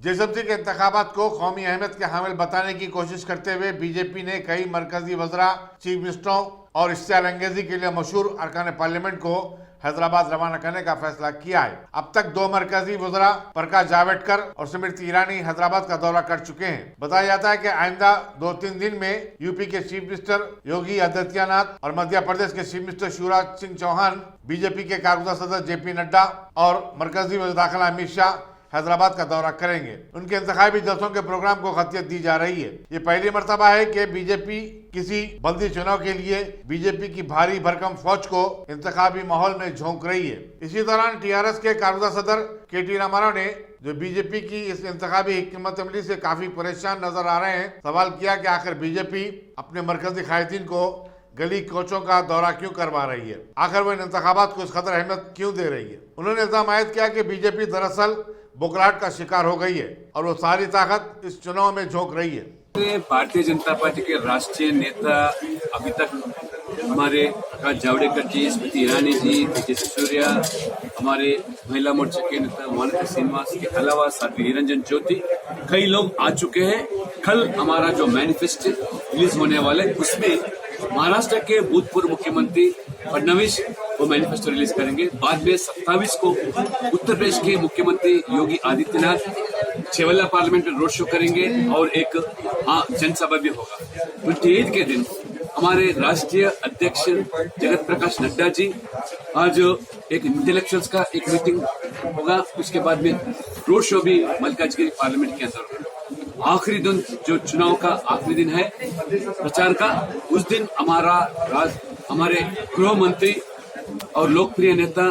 जेएसएमसी के इंतखाबात को कौमी अहमियत के हामिल बताने की कोशिश करते हुए बीजेपी ने कई मरकजी वज़रा, चीफ मिनिस्टरों और इश्तियाल अंगेजी के लिए मशहूर अरकान पार्लियामेंट को हैदराबाद रवाना करने का फैसला किया है। अब तक 2 मरकजी वज़रा प्रकाश जावड़ेकर और स्मृति ईरानी हैदराबाद का दौरा कर चुके हैं। बताया जाता है कि आइंदा 2-3 दिन में यूपी के चीफ मिनिस्टर योगी आदित्यनाथ और मध्य प्रदेश के chief minister Shivraj Singh Chauhan, BJP के कारगुजार सदस्य जेपी नड्डा और मरकजी वज़ीर दाखिला अमित शाह हैदराबाद का दौरा करेंगे। उनके इंतखाबी जलसों के प्रोग्राम को खतियत दी जा रही है। ये पहली मर्तबा है कि बीजेपी किसी बल्दी चुनाव के लिए बीजेपी की भारी भरकम फौज को इंतखाबी माहौल में झोंक रही है। इसी दौरान टीआरएस के कारगुजार सदर के.टी. रामाराव ने, जो बीजेपी की इस इंतखाबी हिकमत अमली से काफी परेशान नजर आ रहे हैं, सवाल किया कि आखिर बीजेपी अपने मरकजी कायदीन को गली कोचों का दौरा क्यों करवा रही है, आखिर वो इन इंतखाबात को इस कदर अहमियत क्यों दे रही है। उन्होंने इल्जाम आयद किया कि बीजेपी दरअसल बुखलाहट का शिकार हो गई है और वो सारी ताकत इस चुनाव में झोंक रही है। भारतीय जनता पार्टी के राष्ट्रीय नेता अभी तक हमारे प्रकाश जावड़ेकर जी, स्मृति ईरानी जी, तेजस्वी सूर्या, हमारे महिला मोर्चा के नेता मानसी श्रीनिवास के अलावा साध्वी निरंजन ज्योति, कई लोग आ चुके हैं। कल हमारा जो मैनिफेस्टो रिलीज होने वाला है उसमें महाराष्ट्र के भूतपूर्व मुख्यमंत्री फडणवीस वो मैनिफेस्टो रिलीज करेंगे। बाद में 27 को उत्तर प्रदेश के मुख्यमंत्री योगी आदित्यनाथ छेवल्ला पार्लियामेंट में रोड शो करेंगे और एक जनसभा भी होगा। 28 के दिन हमारे राष्ट्रीय अध्यक्ष जगत प्रकाश नड्डा जी आज एक इंटेलेक्चुअल्स का एक मीटिंग होगा। उसके बाद में रोड शो भी मल्काजगिरी पार्लियामेंट के अंदर होगा। आखिरी दिन जो चुनाव का आखिरी दिन है प्रचार का, उस दिन हमारे गृह मंत्री और लोकप्रिय नेता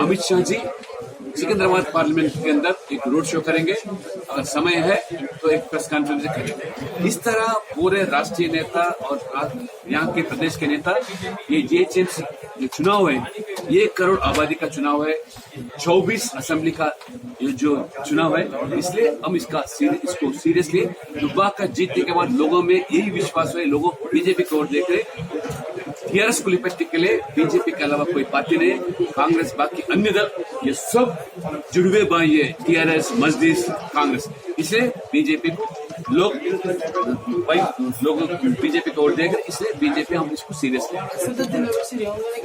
अमित शाह जी सिकंदराबाद पार्लियामेंट के अंदर एक रोड शो करेंगे। अगर समय है तो एक प्रेस कॉन्फ्रेंस करेंगे। इस तरह पूरे राष्ट्रीय नेता और यहाँ के प्रदेश के नेता, ये जेएचएमसी चुनाव है, 1 करोड़ आबादी का चुनाव है, 24 असेंबली का ये जो चुनाव है, इसलिए हम इसको सीरियसली दुबा का जीतने के बाद लोगों में यही विश्वास है, लोगों बीजेपी की ओर देख रहे। टीआरएस को लिपटने के लिए बीजेपी के अलावा कोई पार्टी नहीं, कांग्रेस बाकी अन्य दल ये सब जुड़वे भाई है, टीआरएस मजलिस कांग्रेस। इसलिए बीजेपी को लोग बीजेपी को वोट देकर, इसलिए बीजेपी हम इसको सीरियस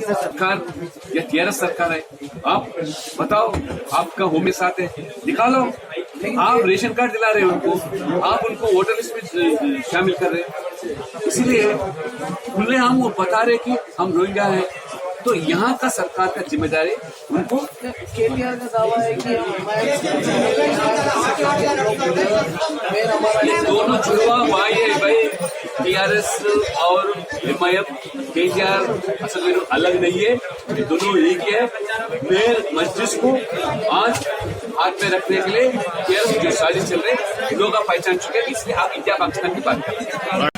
सरकार या टीआरएस सरकार है। आप बताओ, आपका होम में साथ है, निकालो। आप रेशन कार्ड दिला रहे हो उनको, आप उनको वोटर लिस्ट में शामिल कर रहे हैं, इसीलिए खुले हम वो बता रहे कि हम रोहिंग्या हैं। तो यहाँ का सरकार का जिम्मेदारी उनको। केटीआर का दावा है कि दोनों जुड़वा भाई है भाई, टीआरएस और एमआईएम। केटीआर असल में अलग नहीं है, दोनों एक है। मैं मस्जिद को आज हाथ में रखने के लिए टीआरएस जो साजिश चल रही है, लोग आप पहचान चुके हैं, इसलिए आप इंडिया पाकिस्तान की बात करते हैं।